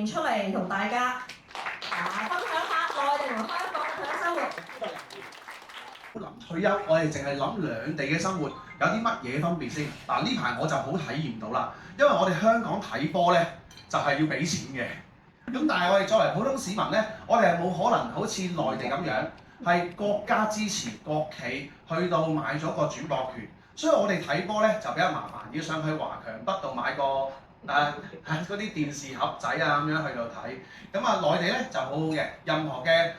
出嚟同大家分享下內地同香港嘅退休生活。臨退休，我哋淨係諗兩地嘅生活有啲乜嘢分別先？嗱，呢排我就好體驗到啦，因為我哋香港睇波咧就係要俾錢嘅，咁但係我哋作為普通市民咧，我哋係冇可能好似內地咁樣係國家支持國企去到買咗個轉播權，所以我哋睇波咧就比較麻煩，要上去華強北度買個嗰啲電視盒仔啊咁樣去到睇，咁啊內地咧就好好嘅，任何嘅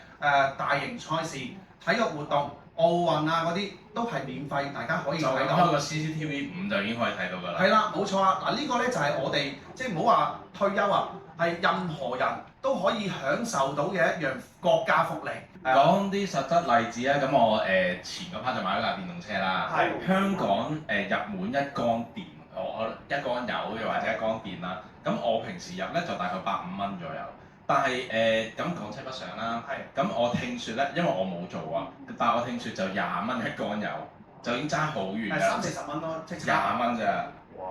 大型賽事、體育活動、奧運啊嗰啲都係免費，大家可以睇到。開個 CCTV5就已經可以睇到㗎啦。係啦，冇錯啊！嗱呢個咧就係我哋即係唔好話退休啊，係任何人都可以享受到嘅一樣國家福利。講啲實質例子啊，咁我前嗰 part 就買咗架電動車啦。係。香港入滿一缸電。我一缸油又或者一缸電啦，咁我平時入咧就大概150蚊左右，但係咁港車北上啦，咁我聽説咧，因為我冇做啊，但係我聽説就20蚊一缸油，就已經爭好遠㗎。係30-40蚊咯，即係20蚊咋？哇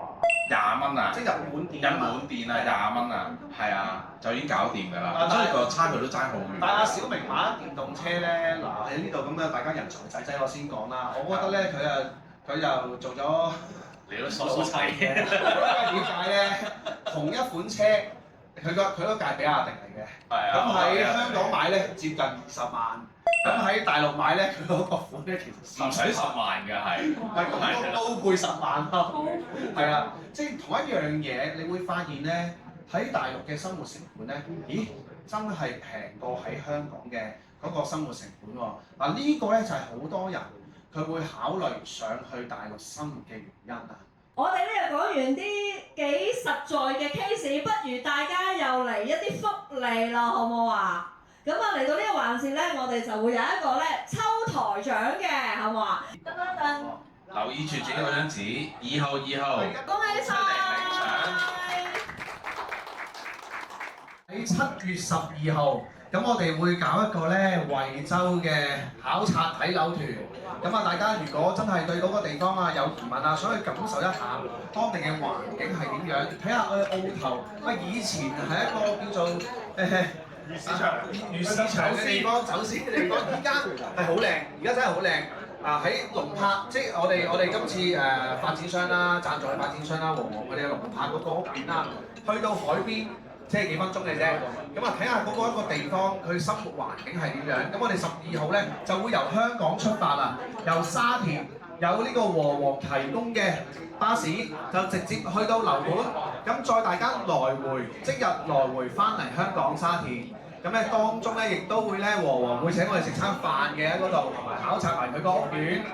！20蚊啊！即係入滿電。入滿電啊！20蚊啊！係啊，就已經搞掂㗎啦，所以個差距都爭好遠。但係阿小明買咗電動車咧，嗱喺呢度咁樣，大家人才仔仔我先講啦，我覺得咧佢就做咗。你都傻傻仔嘅，點解咧？同一款車，佢嗰架比亞迪嚟嘅，咁喺香港買咧接近20萬，咁喺大陸買咧佢嗰個款咧其實唔使10萬㗎係，都配10萬咯，係啊，即係同一樣嘢，你會發現咧喺大陸嘅生活成本咧，咦真係平過喺香港嘅嗰個生活成本喎。嗱呢個咧就係好多人。佢會考慮上去大陸生活嘅原因啊！我哋咧又講完啲幾實在嘅 case， 不如大家又嚟一啲福利咯，好唔好啊？咁啊嚟到呢個環節咧，我哋就會有一個咧抽台獎嘅，好唔好啊？噔噔噔！留意住自己嗰張紙，2號2號，恭喜晒！喺7月12號。咁我哋會搞一個咧惠州嘅考察睇樓團，咁啊大家如果真係對嗰個地方啊有疑問啊，想去感受一下當地嘅環境係點樣，睇下澳頭以前係一個叫做魚市場嘅地方，走私嘅地方，而家係好靚，而家真係好靚啊！喺龍柏，即係我哋今次發展商啦，贊助嘅發展商啦，和我哋嘅龍柏嗰個屋苑啦，去到海邊。即係幾分鐘嘅啫，咁啊睇下嗰個一個地方佢生活環境係點樣。咁我哋12號咧就會由香港出發啊，由沙田有呢個和黃提供嘅巴士，就直接去到樓盤，咁再大家來回即日來回翻嚟香港沙田。咁咧當中咧亦都會咧和黃會請我哋食餐飯嘅喺嗰度，同埋考察埋佢個屋苑。